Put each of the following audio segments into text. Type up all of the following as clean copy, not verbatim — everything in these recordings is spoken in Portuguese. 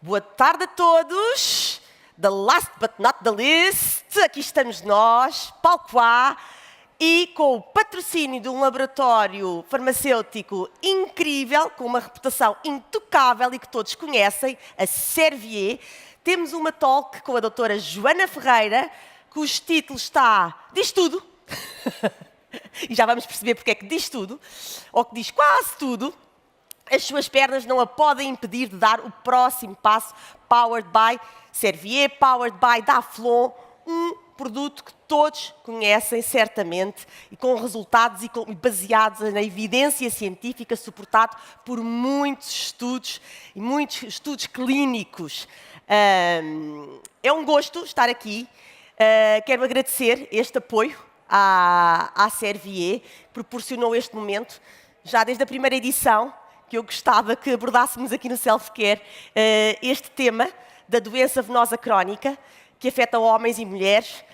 Boa tarde a todos. The last but not the least, aqui estamos nós, Palco A, e com o patrocínio de um laboratório farmacêutico incrível, com uma reputação intocável e que todos conhecem, a Servier, temos uma talk com a doutora Joana Ferreira, cujo título está Diz Tudo, e já vamos perceber porque é que diz tudo, ou que diz quase tudo. As suas pernas não a podem impedir de dar o próximo passo, powered by Servier, powered by Daflon, um produto que todos conhecem certamente e com resultados e baseados na evidência científica, suportado por muitos estudos e muitos estudos clínicos. É um gosto estar aqui. Quero agradecer este apoio à Servier, que proporcionou este momento, já desde a primeira edição, que eu gostava que abordássemos aqui no Self-Care este tema da doença venosa crónica, que afeta homens e mulheres,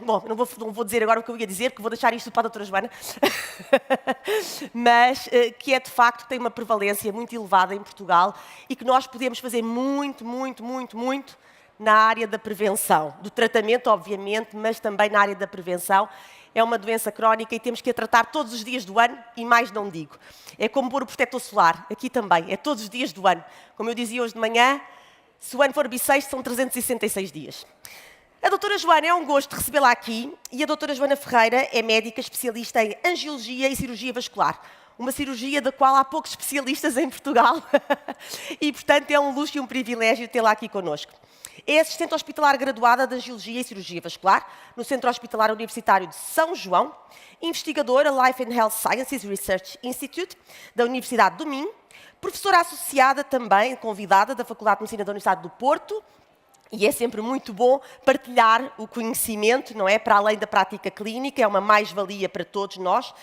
bom, não vou dizer agora o que eu ia dizer, porque vou deixar isto para a doutora Joana, mas que é de facto, tem uma prevalência muito elevada em Portugal e que nós podemos fazer muito na área da prevenção, do tratamento, obviamente, mas também na área da prevenção. É uma doença crónica e temos que a tratar todos os dias do ano e mais não digo. É como pôr o protetor solar, aqui também, é todos os dias do ano. Como eu dizia hoje de manhã, se o ano for bissexto, são 366 dias. A doutora Joana, é um gosto recebê-la aqui e a doutora Joana Ferreira é médica especialista em angiologia e cirurgia vascular. Uma cirurgia da qual há poucos especialistas em Portugal e, portanto, é um luxo e um privilégio tê-la aqui connosco. É assistente hospitalar graduada de Angiologia e Cirurgia Vascular no Centro Hospitalar Universitário de São João, investigadora Life and Health Sciences Research Institute da Universidade do Minho, professora associada também, convidada da Faculdade de Medicina da Universidade do Porto, e é sempre muito bom partilhar o conhecimento, não é? Para além da prática clínica, é uma mais-valia para todos nós.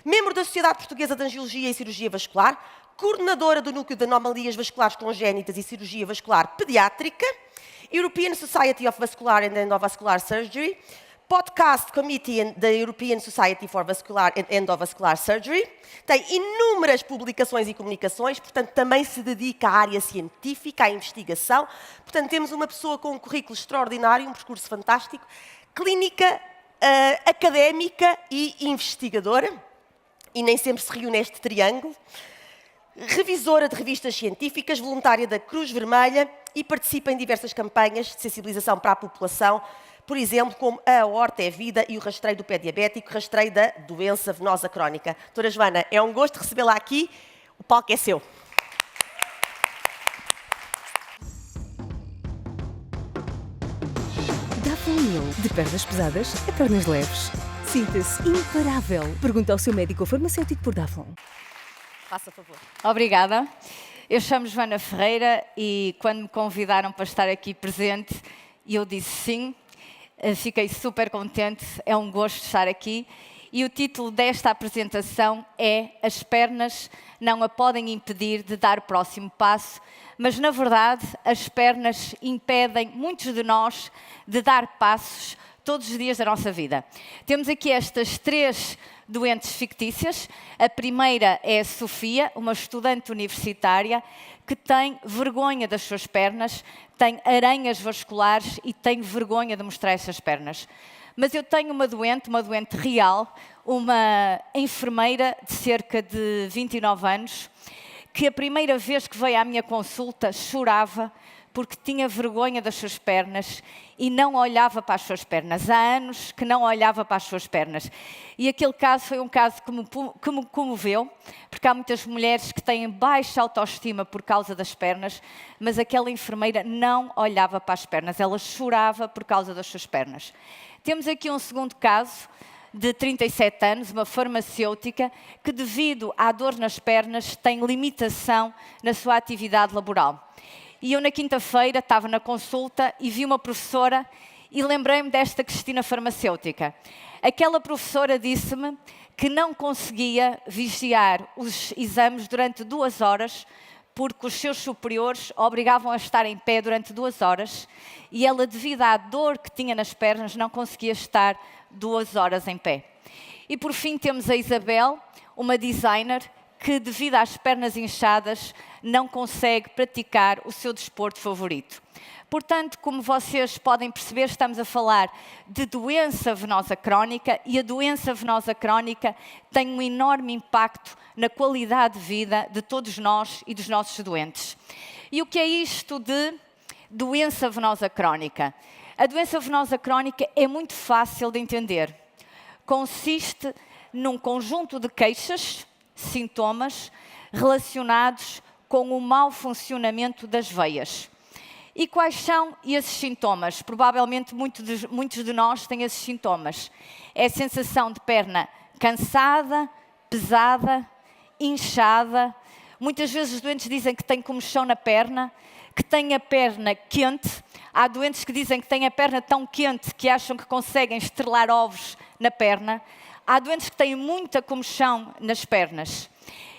Membro da Sociedade Portuguesa de Angiologia e Cirurgia Vascular, coordenadora do Núcleo de Anomalias Vasculares Congénitas e Cirurgia Vascular Pediátrica, European Society of Vascular and Endovascular Surgery, Podcast Committee da European Society for Vascular and Endovascular Surgery, tem inúmeras publicações e comunicações, portanto também se dedica à área científica, à investigação, portanto temos uma pessoa com um currículo extraordinário, um percurso fantástico, clínica, académica e investigadora, e nem sempre se reúne neste triângulo, revisora de revistas científicas, voluntária da Cruz Vermelha e participa em diversas campanhas de sensibilização para a população, por exemplo, como a aorta é vida e o rastreio do pé diabético, rastreio da doença venosa crónica. Doutora Joana, é um gosto recebê-la aqui, o palco é seu. Daflon, de pernas pesadas a pernas leves. Sinta-se imparável. Pergunta ao seu médico ou farmacêutico por Daflon. Faça favor. Obrigada. Eu chamo Joana Ferreira e quando me convidaram para estar aqui presente, eu disse sim. Fiquei super contente, é um gosto estar aqui. E o título desta apresentação é As pernas não a podem impedir de dar o próximo passo, mas na verdade as pernas impedem muitos de nós de dar passos todos os dias da nossa vida. Temos aqui estas três doentes fictícias. A primeira é a Sofia, uma estudante universitária que tem vergonha das suas pernas, tem aranhas vasculares e tem vergonha de mostrar essas pernas. Mas eu tenho uma doente real, uma enfermeira de cerca de 29 anos, que a primeira vez que veio à minha consulta chorava porque tinha vergonha das suas pernas e não olhava para as suas pernas. Há anos que não olhava para as suas pernas. E aquele caso foi um caso que me comoveu, porque há muitas mulheres que têm baixa autoestima por causa das pernas, mas aquela enfermeira não olhava para as pernas, ela chorava por causa das suas pernas. Temos aqui um segundo caso, de 37 anos, uma farmacêutica, que devido à dor nas pernas tem limitação na sua atividade laboral. E eu na quinta-feira estava na consulta e vi uma professora e lembrei-me desta Cristina farmacêutica. Aquela professora disse-me que não conseguia vigiar os exames durante 2 horas porque os seus superiores a obrigavam a estar em pé durante 2 horas e ela, devido à dor que tinha nas pernas, não conseguia estar 2 horas em pé. E por fim temos a Isabel, uma designer que, devido às pernas inchadas, não consegue praticar o seu desporto favorito. Portanto, como vocês podem perceber, estamos a falar de doença venosa crónica e a doença venosa crónica tem um enorme impacto na qualidade de vida de todos nós e dos nossos doentes. E o que é isto de doença venosa crónica? A doença venosa crónica é muito fácil de entender. Consiste num conjunto de queixas, sintomas, relacionados com o mau funcionamento das veias. E quais são esses sintomas? Provavelmente muitos de nós têm esses sintomas. É a sensação de perna cansada, pesada, inchada. Muitas vezes os doentes dizem que têm comichão na perna, que têm a perna quente. Há doentes que dizem que têm a perna tão quente que acham que conseguem estrelar ovos na perna. Há doentes que têm muita comichão nas pernas.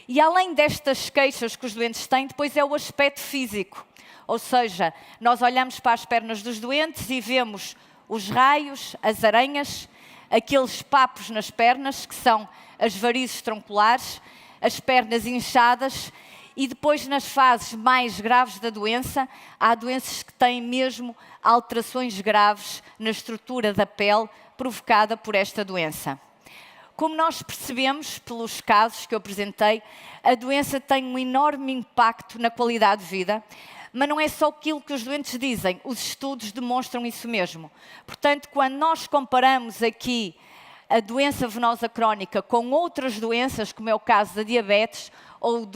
E além destas queixas que os doentes têm, depois é o aspecto físico. Ou seja, nós olhamos para as pernas dos doentes e vemos os raios, as aranhas, aqueles papos nas pernas, que são as varizes tronculares, as pernas inchadas, e depois nas fases mais graves da doença, há doenças que têm mesmo alterações graves na estrutura da pele provocada por esta doença. Como nós percebemos pelos casos que eu apresentei, a doença tem um enorme impacto na qualidade de vida, mas não é só aquilo que os doentes dizem, os estudos demonstram isso mesmo. Portanto, quando nós comparamos aqui a doença venosa crónica com outras doenças, como é o caso da diabetes ou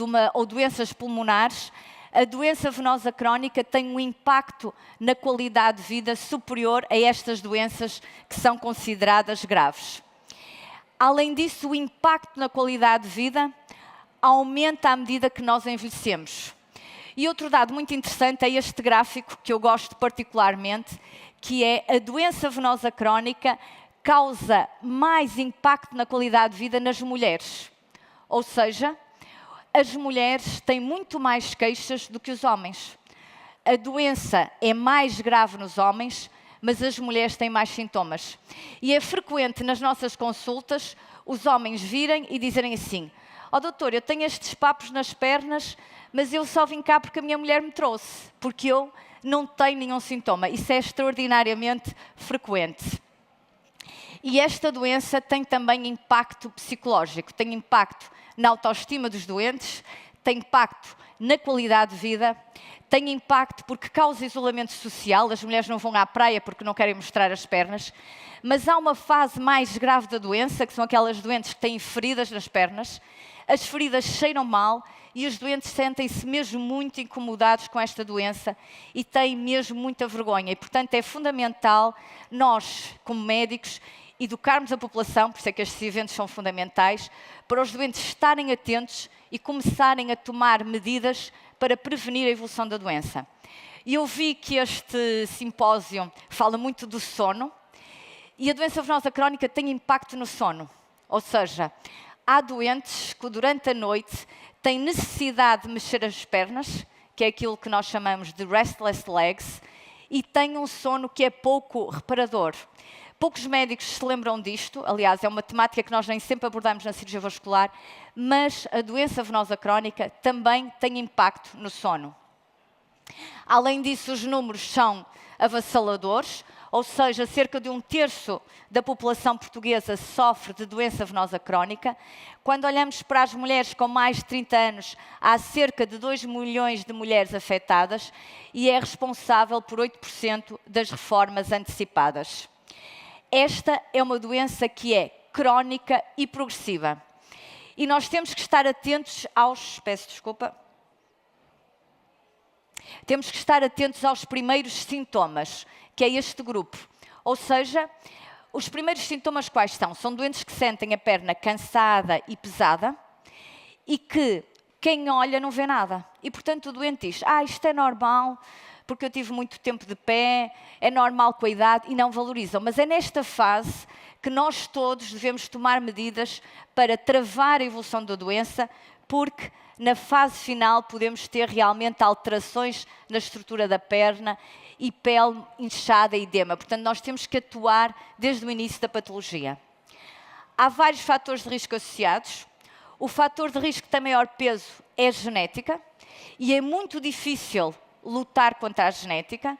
doenças pulmonares, a doença venosa crónica tem um impacto na qualidade de vida superior a estas doenças que são consideradas graves. Além disso, o impacto na qualidade de vida aumenta à medida que nós envelhecemos. E outro dado muito interessante é este gráfico, que eu gosto particularmente, que é a doença venosa crónica causa mais impacto na qualidade de vida nas mulheres. Ou seja, as mulheres têm muito mais queixas do que os homens. A doença é mais grave nos homens, mas as mulheres têm mais sintomas. E é frequente nas nossas consultas os homens virem e dizerem assim: "Ó doutor, eu tenho estes papos nas pernas, mas eu só vim cá porque a minha mulher me trouxe, porque eu não tenho nenhum sintoma." Isso é extraordinariamente frequente. E esta doença tem também impacto psicológico, tem impacto na autoestima dos doentes, tem impacto na qualidade de vida, tem impacto porque causa isolamento social, as mulheres não vão à praia porque não querem mostrar as pernas, mas há uma fase mais grave da doença, que são aquelas doentes que têm feridas nas pernas, as feridas cheiram mal e os doentes sentem-se mesmo muito incomodados com esta doença e têm mesmo muita vergonha. E, portanto, é fundamental nós, como médicos, educarmos a população, por isso é que estes eventos são fundamentais, para os doentes estarem atentos e começarem a tomar medidas para prevenir a evolução da doença. E eu vi que este simpósio fala muito do sono e a doença venosa crónica tem impacto no sono. Ou seja, há doentes que durante a noite têm necessidade de mexer as pernas, que é aquilo que nós chamamos de restless legs, e têm um sono que é pouco reparador. Poucos médicos se lembram disto, aliás, é uma temática que nós nem sempre abordamos na cirurgia vascular, mas a doença venosa crónica também tem impacto no sono. Além disso, os números são avassaladores, ou seja, cerca de 1/3 da população portuguesa sofre de doença venosa crónica. Quando olhamos para as mulheres com mais de 30 anos, há cerca de 2 milhões de mulheres afetadas e é responsável por 8% das reformas antecipadas. Esta é uma doença que é crónica e progressiva. E nós temos que estar atentos Temos que estar atentos aos primeiros sintomas, que é este grupo. Ou seja, os primeiros sintomas quais são? São doentes que sentem a perna cansada e pesada e que quem olha não vê nada. E, portanto, o doente diz: isto é normal, porque eu tive muito tempo de pé, é normal com a idade, e não valorizam. Mas é nesta fase que nós todos devemos tomar medidas para travar a evolução da doença, porque na fase final podemos ter realmente alterações na estrutura da perna e pele inchada e edema. Portanto, nós temos que atuar desde o início da patologia. Há vários fatores de risco associados. o fator de risco que tem maior peso é a genética e é muito difícil lutar contra a genética.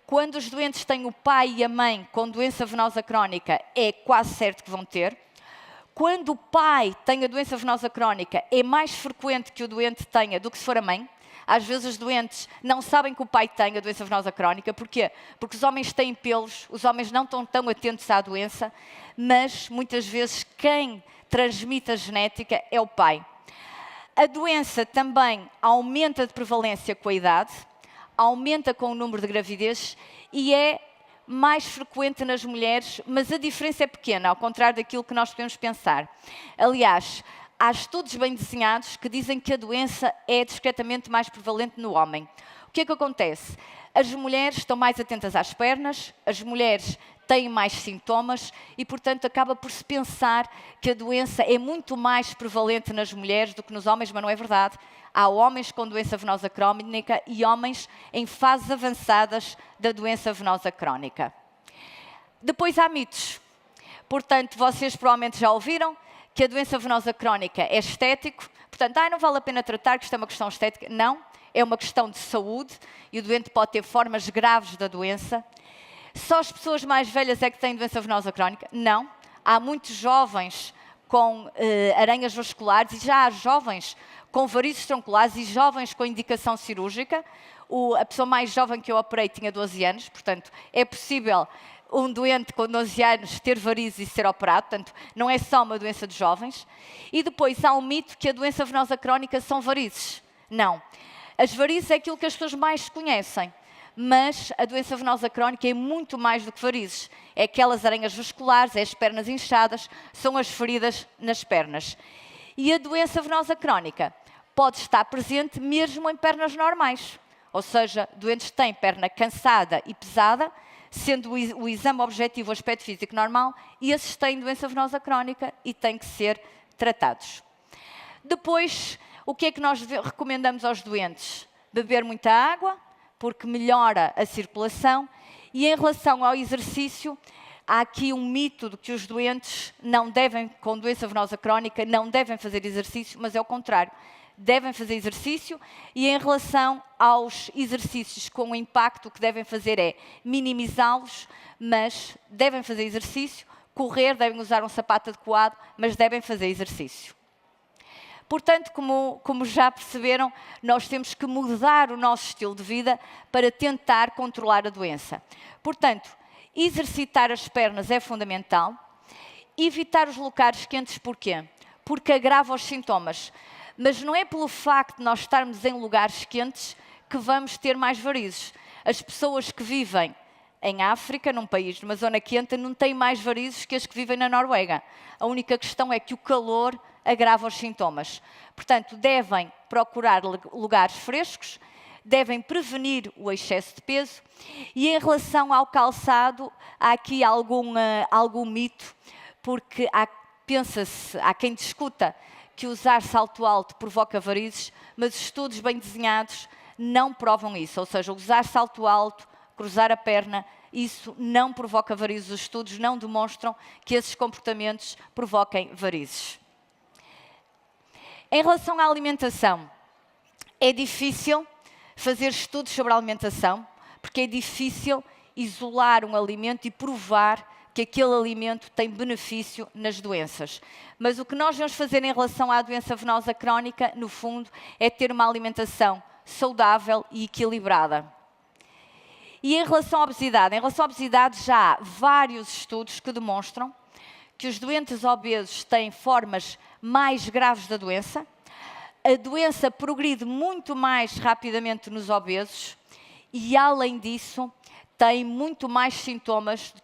Quando os doentes têm o pai e a mãe com doença venosa crónica, é quase certo que vão ter. Quando o pai tem a doença venosa crónica, é mais frequente que o doente tenha do que se for a mãe. Às vezes os doentes não sabem que o pai tem a doença venosa crónica. Porquê? Porque os homens têm pelos, os homens não estão tão atentos à doença, mas muitas vezes quem transmite a genética é o pai. A doença também aumenta de prevalência com a idade, aumenta com o número de gravidez e é mais frequente nas mulheres, mas a diferença é pequena, ao contrário daquilo que nós podemos pensar. Aliás, há estudos bem desenhados que dizem que a doença é discretamente mais prevalente no homem. O que é que acontece? As mulheres estão mais atentas às pernas, as mulheres têm mais sintomas e, portanto, acaba por se pensar que a doença é muito mais prevalente nas mulheres do que nos homens, mas não é verdade. Há homens com doença venosa crónica e homens em fases avançadas da doença venosa crónica. Depois há mitos. Portanto, vocês provavelmente já ouviram que a doença venosa crónica é estético. Portanto, não vale a pena tratar que isto é uma questão estética. Não, é uma questão de saúde e o doente pode ter formas graves da doença. Só as pessoas mais velhas é que têm doença venosa crónica? Não. Há muitos jovens com aranhas vasculares e já há jovens com varizes tronculares e jovens com indicação cirúrgica. A pessoa mais jovem que eu operei tinha 12 anos, portanto, é possível um doente com 12 anos ter varizes e ser operado, portanto, não é só uma doença de jovens. E depois há um mito que a doença venosa crónica são varizes. Não. As varizes é aquilo que as pessoas mais conhecem, mas a doença venosa crónica é muito mais do que varizes. É aquelas aranhas vasculares, é as pernas inchadas, são as feridas nas pernas. E a doença venosa crónica pode estar presente mesmo em pernas normais. Ou seja, doentes que têm perna cansada e pesada, sendo o exame objetivo o aspecto físico normal, e esses têm doença venosa crónica e têm que ser tratados. Depois, o que é que nós recomendamos aos doentes? Beber muita água, porque melhora a circulação. E em relação ao exercício, há aqui um mito de que os doentes não devem, com doença venosa crónica, não devem fazer exercício, mas é o contrário. Devem fazer exercício e em relação aos exercícios com impacto, o que devem fazer é minimizá-los, mas devem fazer exercício, correr, devem usar um sapato adequado, mas devem fazer exercício. Portanto, como já perceberam, nós temos que mudar o nosso estilo de vida para tentar controlar a doença. Portanto, exercitar as pernas é fundamental. Evitar os locais quentes, porquê? Porque agrava os sintomas. Mas não é pelo facto de nós estarmos em lugares quentes que vamos ter mais varizes. As pessoas que vivem em África, num país, numa zona quente, não têm mais varizes que as que vivem na Noruega. A única questão é que o calor agrava os sintomas. Portanto, devem procurar lugares frescos, devem prevenir o excesso de peso e em relação ao calçado, há aqui algum mito, porque pensa-se, há quem discuta que usar salto alto provoca varizes, mas estudos bem desenhados não provam isso. Ou seja, usar salto alto, cruzar a perna, isso não provoca varizes. Os estudos não demonstram que esses comportamentos provoquem varizes. Em relação à alimentação, é difícil fazer estudos sobre a alimentação, porque é difícil isolar um alimento e provar que aquele alimento tem benefício nas doenças. Mas o que nós vamos fazer em relação à doença venosa crónica, no fundo, é ter uma alimentação saudável e equilibrada. E em relação à obesidade já há vários estudos que demonstram que os doentes obesos têm formas mais graves da doença. A doença progride muito mais rapidamente nos obesos e, além disso, tem muito mais sintomas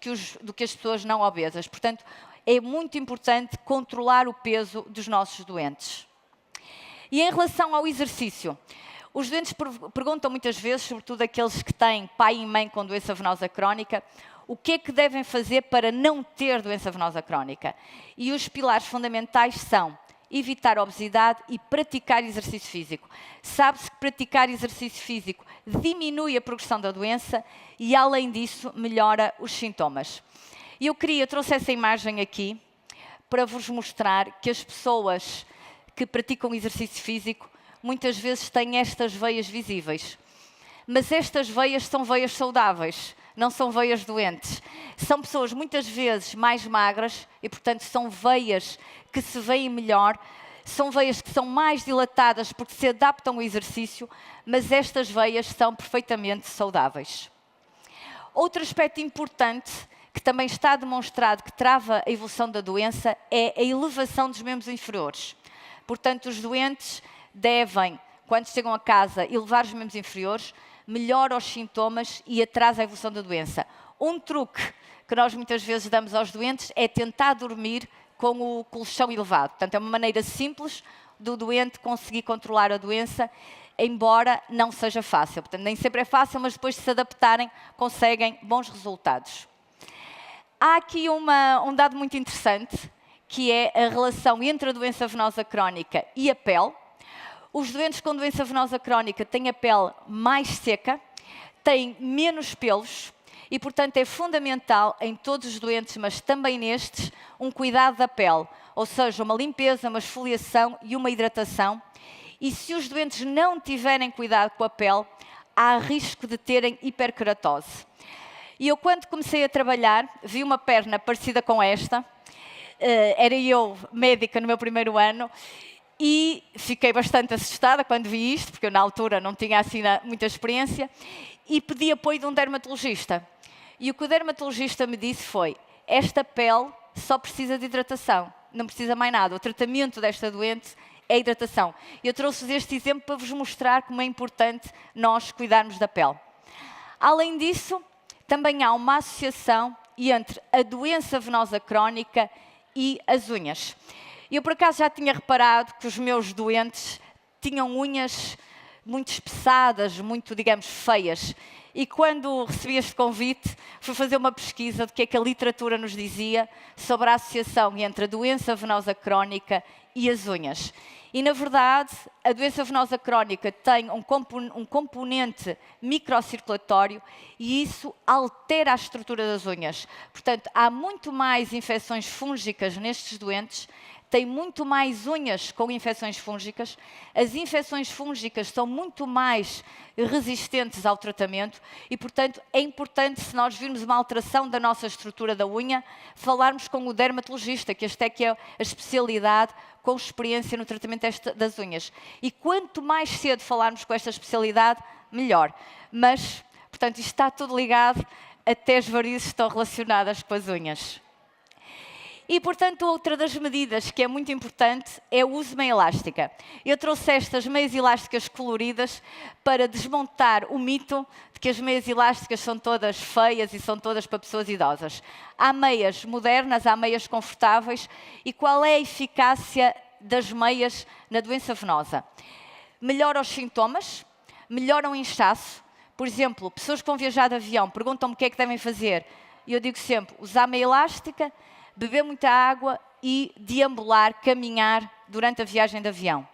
do que as pessoas não obesas. Portanto, é muito importante controlar o peso dos nossos doentes. E em relação ao exercício, os doentes perguntam muitas vezes, sobretudo aqueles que têm pai e mãe com doença venosa crónica, o que é que devem fazer para não ter doença venosa crónica? E os pilares fundamentais são evitar a obesidade e praticar exercício físico. Sabe-se que praticar exercício físico diminui a progressão da doença e, além disso, melhora os sintomas. E eu trouxe essa imagem aqui para vos mostrar que as pessoas que praticam exercício físico muitas vezes têm estas veias visíveis. Mas estas veias são veias saudáveis, não são veias doentes. São pessoas muitas vezes mais magras e, portanto, são veias que se veem melhor, são veias que são mais dilatadas porque se adaptam ao exercício, mas estas veias são perfeitamente saudáveis. Outro aspecto importante que também está demonstrado que trava a evolução da doença é a elevação dos membros inferiores. Portanto, os doentes devem, quando chegam a casa, elevar os membros inferiores, melhora os sintomas e atrasa a evolução da doença. Um truque que nós muitas vezes damos aos doentes é tentar dormir com o colchão elevado. Portanto, é uma maneira simples do doente conseguir controlar a doença, embora não seja fácil. Portanto, nem sempre é fácil, mas depois de se adaptarem, conseguem bons resultados. Há aqui um dado muito interessante, que é a relação entre a doença venosa crónica e a pele. Os doentes com doença venosa crónica têm a pele mais seca, têm menos pelos e, portanto, é fundamental em todos os doentes, mas também nestes, um cuidado da pele, ou seja, uma limpeza, uma esfoliação e uma hidratação. E se os doentes não tiverem cuidado com a pele, há risco de terem hiperkeratose. E eu, quando comecei a trabalhar, vi uma perna parecida com esta. Era eu médica no meu primeiro ano e fiquei bastante assustada quando vi isto, porque eu na altura não tinha assim muita experiência, e pedi apoio de um dermatologista. E o que o dermatologista me disse foi: esta pele só precisa de hidratação, não precisa mais nada. O tratamento desta doente é hidratação. Eu trouxe este exemplo para vos mostrar como é importante nós cuidarmos da pele. Além disso, também há uma associação entre a doença venosa crónica e as unhas. Eu, por acaso, já tinha reparado que os meus doentes tinham unhas muito espessadas, muito, digamos, feias. E quando recebi este convite, fui fazer uma pesquisa do que é que a literatura nos dizia sobre a associação entre a doença venosa crónica e as unhas. E, na verdade, a doença venosa crónica tem um componente microcirculatório e isso altera a estrutura das unhas. Portanto, há muito mais infecções fúngicas nestes doentes, tem muito mais unhas com infecções fúngicas. As infecções fúngicas são muito mais resistentes ao tratamento e, portanto, é importante, se nós virmos uma alteração da nossa estrutura da unha, falarmos com o dermatologista, que esta é que é a especialidade com experiência no tratamento das unhas. E quanto mais cedo falarmos com esta especialidade, melhor. Mas, portanto, isto está tudo ligado, até as varizes estão relacionadas com as unhas. E, portanto, outra das medidas que é muito importante é o uso de meia elástica. Eu trouxe estas meias elásticas coloridas para desmontar o mito de que as meias elásticas são todas feias e são todas para pessoas idosas. Há meias modernas, há meias confortáveis. E qual é a eficácia das meias na doença venosa? Melhora os sintomas, melhora o inchaço. Por exemplo, pessoas que vão viajar de avião perguntam-me o que é que devem fazer. E eu digo sempre, usar meia elástica, beber muita água e deambular, caminhar durante a viagem de avião.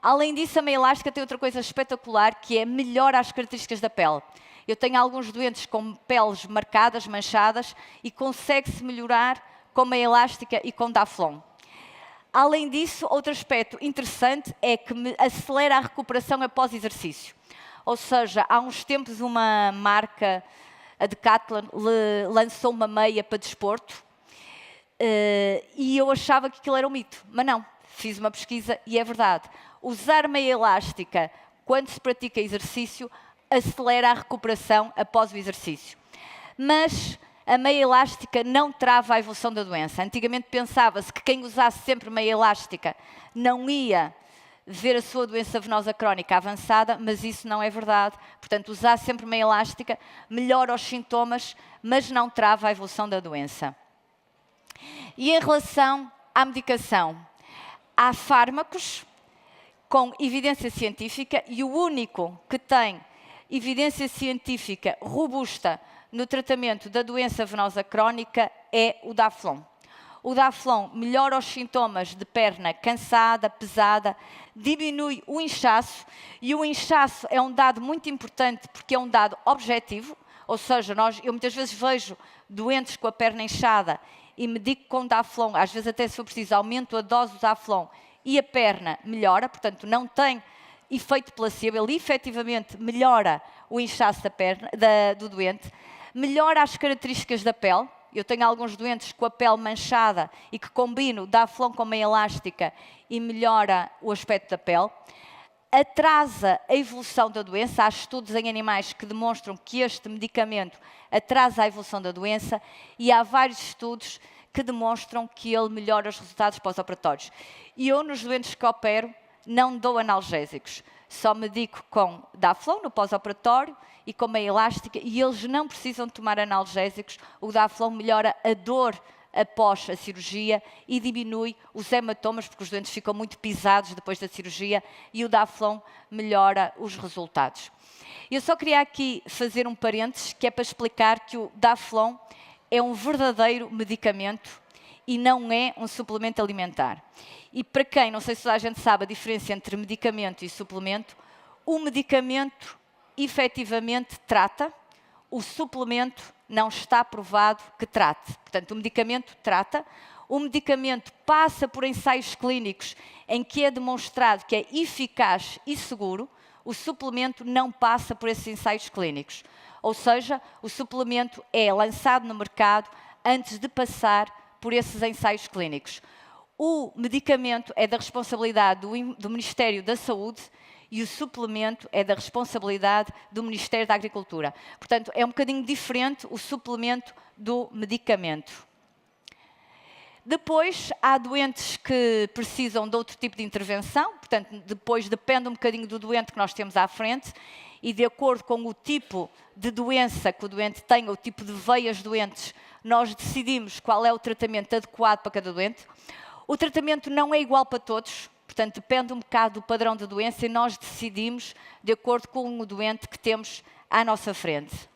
Além disso, a meia elástica tem outra coisa espetacular, que é melhora as características da pele. Eu tenho alguns doentes com peles marcadas, manchadas, e consegue-se melhorar com meia elástica e com Daflon. Além disso, outro aspecto interessante é que acelera a recuperação após exercício. Ou seja, há uns tempos uma marca, a Decathlon, lançou uma meia para desporto, e eu achava que aquilo era um mito, mas não. Fiz uma pesquisa e é verdade. Usar meia elástica quando se pratica exercício acelera a recuperação após o exercício. Mas a meia elástica não trava a evolução da doença. Antigamente pensava-se que quem usasse sempre meia elástica não ia ver a sua doença venosa crónica avançada, mas isso não é verdade. Portanto, usar sempre meia elástica melhora os sintomas, mas não trava a evolução da doença. E em relação à medicação, há fármacos com evidência científica e o único que tem evidência científica robusta no tratamento da doença venosa crónica é o Daflon. O Daflon melhora os sintomas de perna cansada, pesada, diminui o inchaço e o inchaço é um dado muito importante porque é um dado objetivo, ou seja, eu muitas vezes vejo doentes com a perna inchada e medico com Daflon, às vezes até se for preciso aumento a dose do Daflon e a perna melhora, portanto não tem efeito placebo, ele efetivamente melhora o inchaço da perna, do doente, melhora as características da pele. Eu tenho alguns doentes com a pele manchada e que combino o Daflon com meia elástica e melhora o aspecto da pele. Atrasa a evolução da doença. Há estudos em animais que demonstram que este medicamento atrasa a evolução da doença e há vários estudos que demonstram que ele melhora os resultados pós-operatórios. E eu, nos doentes que opero, não dou analgésicos. Só medico com Daflon no pós-operatório e com meia elástica e eles não precisam tomar analgésicos. O Daflon melhora a dor após a cirurgia e diminui os hematomas, porque os doentes ficam muito pisados depois da cirurgia e o Daflon melhora os resultados. Eu só queria aqui fazer um parênteses, que é para explicar que o Daflon é um verdadeiro medicamento e não é um suplemento alimentar. E para quem, não sei se toda a gente sabe a diferença entre medicamento e suplemento, o medicamento efetivamente trata, o suplemento não está provado que trate. Portanto, o medicamento trata, o medicamento passa por ensaios clínicos em que é demonstrado que é eficaz e seguro, o suplemento não passa por esses ensaios clínicos. Ou seja, o suplemento é lançado no mercado antes de passar por esses ensaios clínicos. O medicamento é da responsabilidade do Ministério da Saúde e o suplemento é da responsabilidade do Ministério da Agricultura. Portanto, é um bocadinho diferente o suplemento do medicamento. Depois, há doentes que precisam de outro tipo de intervenção, portanto, depois depende um bocadinho do doente que nós temos à frente e de acordo com o tipo de doença que o doente tem, o tipo de veias doentes, nós decidimos qual é o tratamento adequado para cada doente. O tratamento não é igual para todos, portanto, depende um bocado do padrão da doença e nós decidimos de acordo com o doente que temos à nossa frente.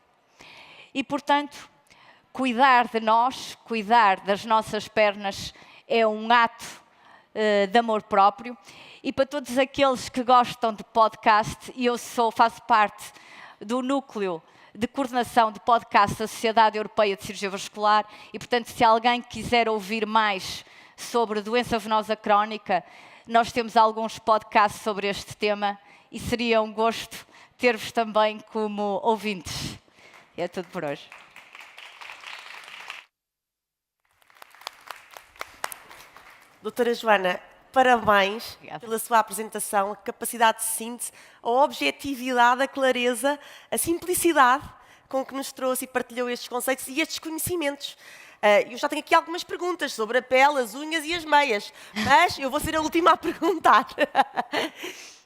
E, portanto, cuidar de nós, cuidar das nossas pernas é um ato de amor próprio. E para todos aqueles que gostam de podcast, eu faço parte do núcleo de coordenação de podcast da Sociedade Europeia de Cirurgia Vascular e, portanto, se alguém quiser ouvir mais sobre doença venosa crónica, nós temos alguns podcasts sobre este tema e seria um gosto ter-vos também como ouvintes. É tudo por hoje. Doutora Joana, parabéns Obrigada. pela sua apresentação, a capacidade de síntese, a objetividade, a clareza, a simplicidade com que nos trouxe e partilhou estes conceitos e estes conhecimentos. Eu já tenho aqui algumas perguntas sobre a pele, as unhas e as meias, mas eu vou ser a última a perguntar.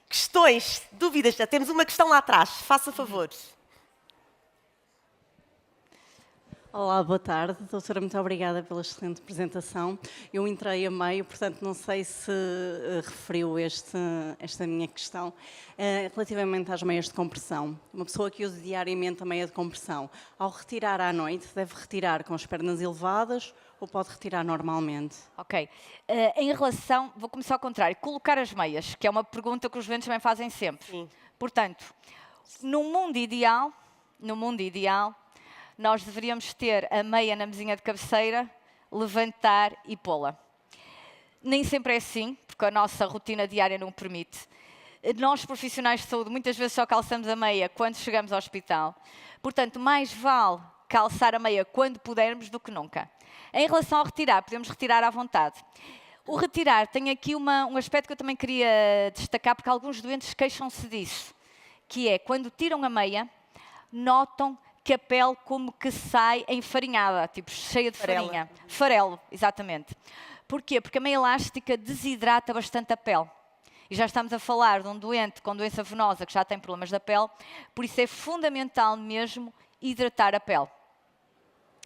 Questões, dúvidas? Já temos uma questão lá atrás, faça favor. Olá, boa tarde. Doutora, muito obrigada pela excelente apresentação. Eu entrei a meio, portanto não sei se referiu esta minha questão relativamente às meias de compressão. Uma pessoa que usa diariamente a meia de compressão, ao retirar à noite, deve retirar com as pernas elevadas ou pode retirar normalmente? Ok. Em relação, vou começar ao contrário, colocar as meias, que é uma pergunta que os doentes também fazem sempre. Sim. Portanto, no mundo ideal, nós deveríamos ter a meia na mesinha de cabeceira, levantar e pô-la. Nem sempre é assim, porque a nossa rotina diária não o permite. Nós, profissionais de saúde, muitas vezes só calçamos a meia quando chegamos ao hospital. Portanto, mais vale calçar a meia quando pudermos do que nunca. Em relação ao retirar, podemos retirar à vontade. O retirar tem aqui um aspecto que eu também queria destacar, porque alguns doentes queixam-se disso, que é, quando tiram a meia, notam que a pele como que sai enfarinhada, tipo cheia de farinha. Farelo, exatamente. Porquê? Porque a meia elástica desidrata bastante a pele. E já estamos a falar de um doente com doença venosa que já tem problemas da pele, por isso é fundamental mesmo hidratar a pele.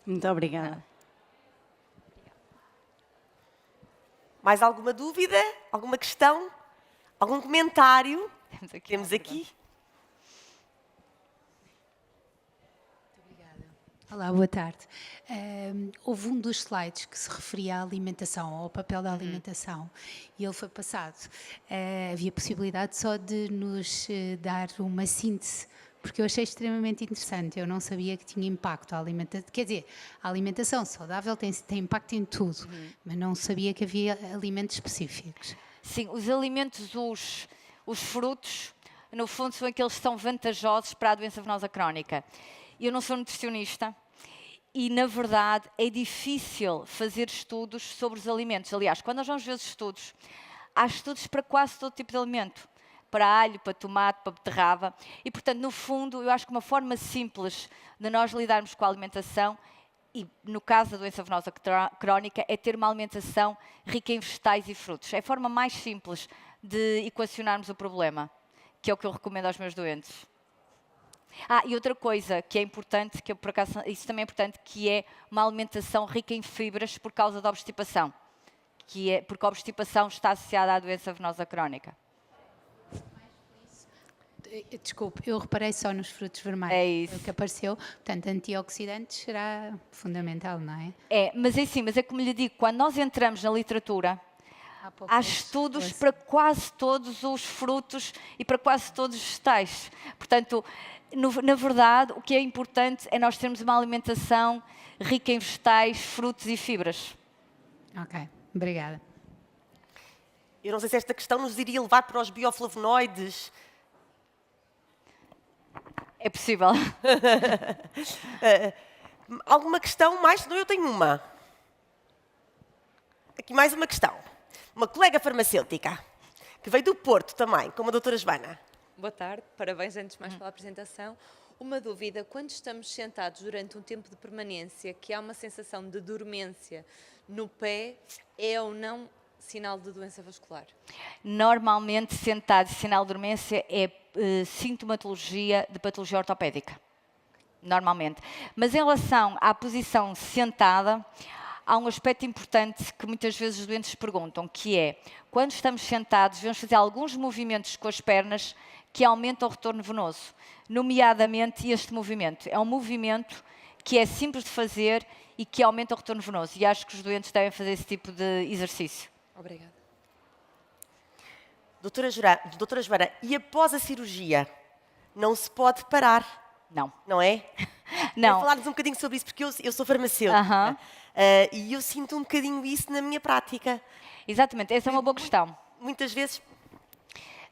Muito obrigada. Mais alguma dúvida? Alguma questão? Algum comentário? Temos aqui. Olá, boa tarde. Houve um dos slides que se referia à alimentação, ao papel da alimentação, e ele foi passado. Havia possibilidade só de nos dar uma síntese, porque eu achei extremamente interessante. Eu não sabia que tinha impacto a alimentação. Quer dizer, a alimentação saudável tem impacto em tudo, mas não sabia que havia alimentos específicos. Sim, os alimentos, os frutos, no fundo, são aqueles que são vantajosos para a doença venosa crónica. Eu não sou nutricionista e, na verdade, é difícil fazer estudos sobre os alimentos. Aliás, quando nós vamos ver os estudos, há estudos para quase todo tipo de alimento. Para alho, para tomate, para beterraba. E, portanto, no fundo, eu acho que uma forma simples de nós lidarmos com a alimentação, e no caso da doença venosa crónica, é ter uma alimentação rica em vegetais e frutos. É a forma mais simples de equacionarmos o problema, que é o que eu recomendo aos meus doentes. E outra coisa que é importante, que eu, por acaso, isso também é importante, que é uma alimentação rica em fibras por causa da obstipação, porque a obstipação está associada à doença venosa crónica. Desculpe, eu reparei só nos frutos vermelhos. É isso. O que apareceu. Portanto, antioxidantes será fundamental, não é? Mas é como lhe digo, quando nós entramos na literatura, há estudos para quase todos os frutos e para quase todos os vegetais. Portanto, na verdade, o que é importante é nós termos uma alimentação rica em vegetais, frutos e fibras. Ok, obrigada. Eu não sei se esta questão nos iria levar para os bioflavonoides. É possível. Alguma questão mais? Senão eu tenho uma. Aqui mais uma questão. Uma colega farmacêutica, que veio do Porto também, como a doutora Joana. Boa tarde, parabéns antes de mais pela apresentação. Uma dúvida, quando estamos sentados durante um tempo de permanência, que há uma sensação de dormência no pé, é ou não sinal de doença vascular? Normalmente, sentado, sinal de dormência é sintomatologia de patologia ortopédica. Normalmente. Mas em relação à posição sentada, há um aspecto importante que muitas vezes os doentes perguntam, que é, quando estamos sentados, devemos fazer alguns movimentos com as pernas que aumentam o retorno venoso. Nomeadamente, este movimento. É um movimento que é simples de fazer e que aumenta o retorno venoso. E acho que os doentes devem fazer esse tipo de exercício. Obrigada. Doutora Joana, e após a cirurgia, não se pode parar, Não. não é? Não. Quero falar-nos um bocadinho sobre isso, porque eu sou farmacêutica. E eu sinto um bocadinho isso na minha prática. Exatamente, essa é uma boa questão. Muitas vezes...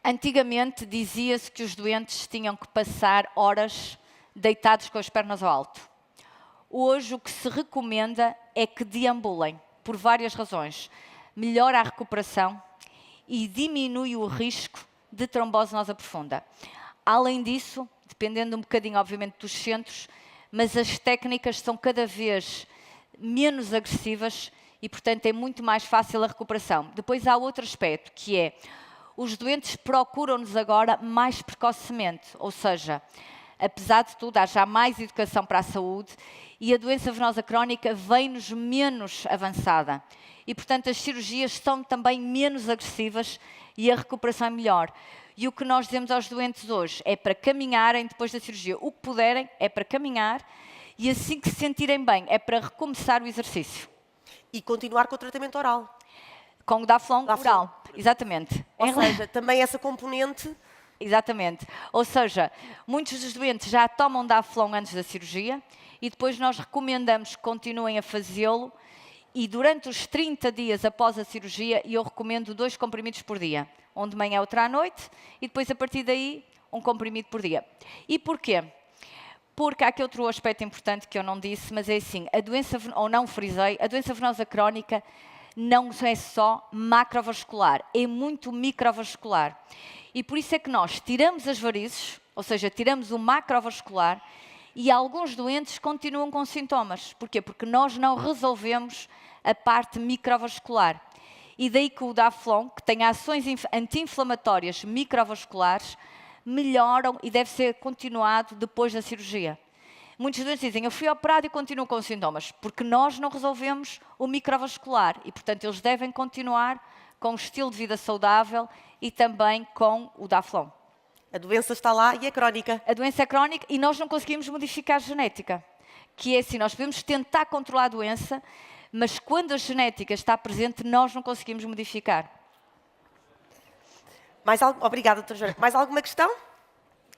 Antigamente dizia-se que os doentes tinham que passar horas deitados com as pernas ao alto. Hoje o que se recomenda é que deambulem, por várias razões. Melhora a recuperação e diminui o risco de trombose venosa profunda. Além disso, dependendo um bocadinho, obviamente, dos centros, mas as técnicas são cada vez menos agressivas e, portanto, é muito mais fácil a recuperação. Depois há outro aspecto, que é os doentes procuram-nos agora mais precocemente, ou seja, apesar de tudo, há já mais educação para a saúde e a doença venosa crónica vem-nos menos avançada. E, portanto, as cirurgias são também menos agressivas e a recuperação é melhor. E o que nós dizemos aos doentes hoje é para caminharem depois da cirurgia. O que puderem é para caminhar e assim que se sentirem bem é para recomeçar o exercício. E continuar com o tratamento oral. Com o Daflon oral, exatamente. Ou seja, também essa componente... Exatamente. Ou seja, muitos dos doentes já tomam Daflon antes da cirurgia e depois nós recomendamos que continuem a fazê-lo e durante os 30 dias após a cirurgia eu recomendo 2 comprimidos por dia. Um de manhã, outro à noite e depois a partir daí um comprimido por dia. E porquê? Porque há aqui outro aspecto importante que eu não disse, mas é assim, a doença, ou não frisei, a doença venosa crónica não é só macrovascular, é muito microvascular. E por isso é que nós tiramos as varizes, ou seja, tiramos o macrovascular e alguns doentes continuam com sintomas. Porquê? Porque nós não resolvemos a parte microvascular. E daí que o Daflon, que tem ações anti-inflamatórias microvasculares, melhoram e deve ser continuado depois da cirurgia. Muitos doentes dizem, eu fui operado e continuo com sintomas, porque nós não resolvemos o microvascular e, portanto, eles devem continuar com um estilo de vida saudável e também com o Daflon. A doença está lá e é crónica. A doença é crónica e nós não conseguimos modificar a genética. Que é assim, nós podemos tentar controlar a doença, mas quando a genética está presente, nós não conseguimos modificar. Obrigada, doutora Joana. Mais alguma questão?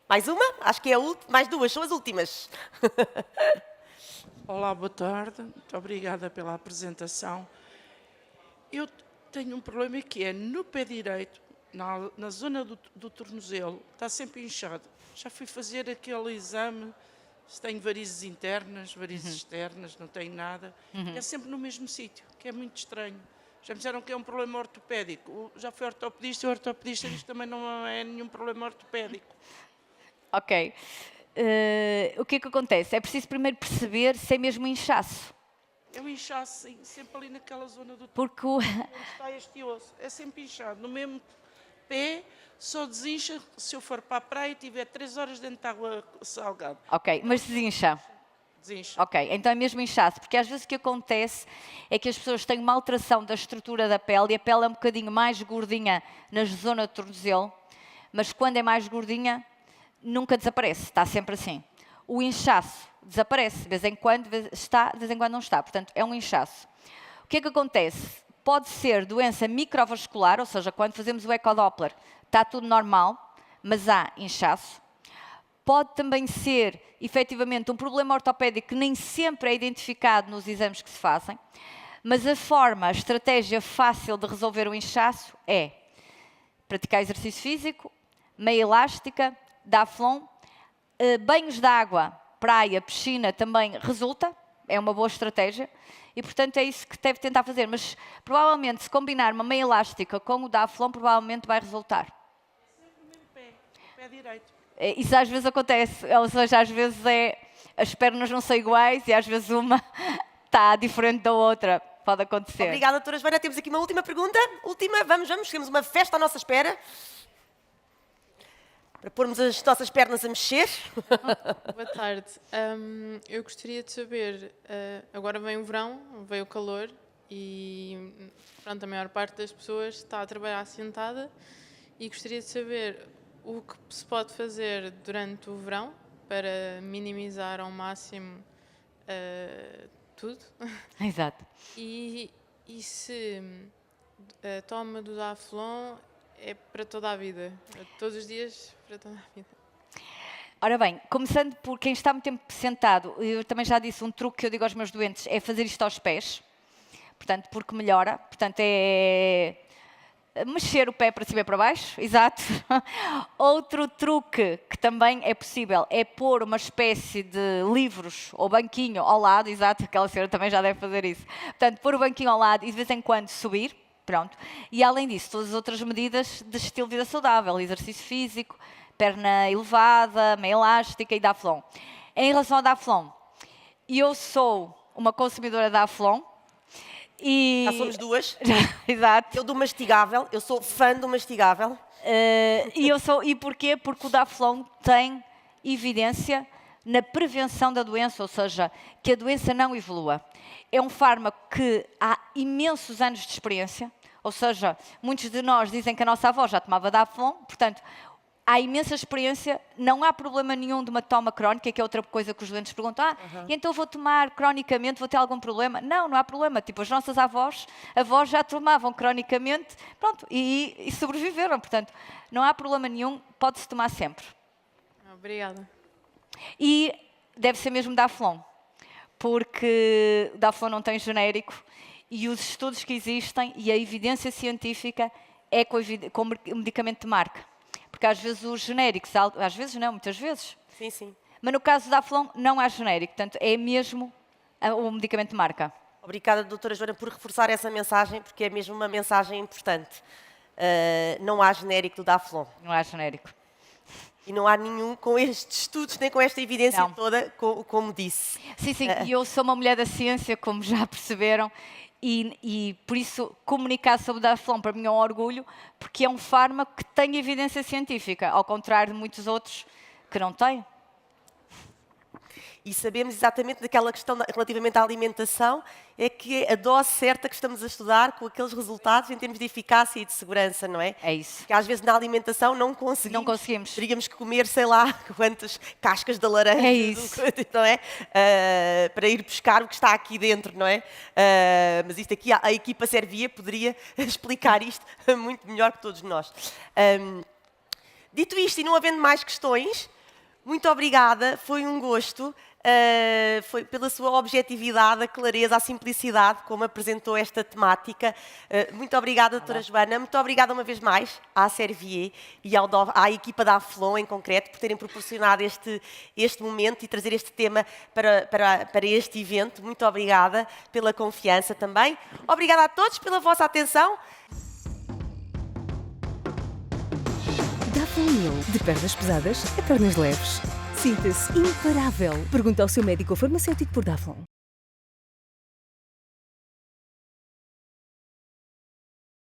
Mais uma? Acho que é a última. Mais 2, são as últimas. Olá, boa tarde. Muito obrigada pela apresentação. Eu tenho um problema que é no pé direito, na zona do tornozelo, está sempre inchado. Já fui fazer aquele exame, se tenho varizes internas, varizes externas, não tenho nada. É sempre no mesmo sítio, que é muito estranho. Já me disseram que é um problema ortopédico. Já fui ortopedista e o ortopedista diz que também não é nenhum problema ortopédico. Ok. O que é que acontece? É preciso primeiro perceber se é mesmo inchaço. É um inchaço, sim, sempre ali naquela zona do Porque onde está este osso. É sempre inchado. No mesmo pé, só desincha se eu for para a praia e tiver 3 horas dentro de água salgada. Ok, mas desincha. Desincha. Ok, então é mesmo inchaço, porque às vezes o que acontece é que as pessoas têm uma alteração da estrutura da pele e a pele é um bocadinho mais gordinha na zona do tornozelo, mas quando é mais gordinha, nunca desaparece, está sempre assim. O inchaço desaparece, de vez em quando está, de vez em quando não está, portanto é um inchaço. O que é que acontece? Pode ser doença microvascular, ou seja, quando fazemos o ecodoppler está tudo normal, mas há inchaço. Pode também ser, efetivamente, um problema ortopédico que nem sempre é identificado nos exames que se fazem, mas a estratégia fácil de resolver o inchaço é praticar exercício físico, meia elástica, Daflon, banhos de água, praia, piscina também resulta, é uma boa estratégia e, portanto, é isso que deve tentar fazer. Mas, provavelmente, se combinar uma meia elástica com o Daflon, provavelmente vai resultar. É sempre no mesmo pé, o pé direito. Isso às vezes acontece, ou seja, às vezes as pernas não são iguais e às vezes uma está diferente da outra. Pode acontecer. Obrigada, doutora Joana. Temos aqui uma última pergunta. Última, vamos. Temos uma festa à nossa espera. Para pormos as nossas pernas a mexer. Boa tarde. Eu gostaria de saber, agora vem o verão, vem o calor e pronto, a maior parte das pessoas está a trabalhar sentada e gostaria de saber o que se pode fazer durante o verão para minimizar ao máximo tudo. Exato. E se a toma do Daflon é para toda a vida, todos os dias, para toda a vida. Ora bem, começando por quem está muito tempo sentado, eu também já disse, um truque que eu digo aos meus doentes é fazer isto aos pés, portanto, porque melhora, portanto, é mexer o pé para cima e para baixo, exato. Outro truque que também é possível é pôr uma espécie de livros ou banquinho ao lado, exato, aquela senhora também já deve fazer isso. Portanto, pôr o banquinho ao lado e de vez em quando subir, pronto. E além disso, todas as outras medidas de estilo de vida saudável, exercício físico, perna elevada, meia elástica e Daflon. Em relação ao Daflon, eu sou uma consumidora de Daflon, e... Já somos duas. Exato. Eu do mastigável, eu sou fã do mastigável. E porquê? Porque o Daflon tem evidência na prevenção da doença, ou seja, que a doença não evolua. É um fármaco que há imensos anos de experiência, ou seja, muitos de nós dizem que a nossa avó já tomava Daflon, portanto, há imensa experiência, não há problema nenhum de uma toma crónica, que é outra coisa que os doentes perguntam, e então vou tomar cronicamente, vou ter algum problema? Não, não há problema, tipo, as nossas avós já tomavam cronicamente, pronto, e sobreviveram, portanto, não há problema nenhum, pode-se tomar sempre. Obrigada. E deve ser mesmo Daflon, porque o Daflon não tem genérico, e os estudos que existem e a evidência científica é com o medicamento de marca. Porque às vezes os genéricos, às vezes não, muitas vezes. Sim, sim. Mas no caso do Daflon não há genérico, portanto é mesmo o medicamento de marca. Obrigada, doutora Joana, por reforçar essa mensagem, porque é mesmo uma mensagem importante. Não há genérico do Daflon. Não há genérico. E não há nenhum com estes estudos, nem com esta evidência Não. toda, como disse. Sim, sim, e eu sou uma mulher da ciência, como já perceberam, e por isso comunicar sobre o Daflon para mim é um orgulho, porque é um fármaco que tem evidência científica, ao contrário de muitos outros que não têm. E sabemos exatamente daquela questão relativamente à alimentação, é que é a dose certa que estamos a estudar com aqueles resultados em termos de eficácia e de segurança, não é? É isso. Porque às vezes na alimentação não conseguimos. Não conseguimos. Teríamos que comer, sei lá, quantas cascas da laranja, É isso. não é? Para ir buscar o que está aqui dentro, não é? Mas isto aqui, a equipa Servia poderia explicar isto muito melhor que todos nós. Dito isto, e não havendo mais questões, muito obrigada, foi um gosto. foi pela sua objetividade, a clareza, a simplicidade como apresentou esta temática. Muito obrigada, doutora Joana. Muito obrigada uma vez mais à Servier e à equipa da Aflon em concreto por terem proporcionado este momento e trazer este tema para este evento. Muito obrigada pela confiança também. Obrigada a todos pela vossa atenção. Daflon Mil. De pernas pesadas a pernas leves. Sinta-se imparável. Pergunta ao seu médico farmacêutico por Daflon.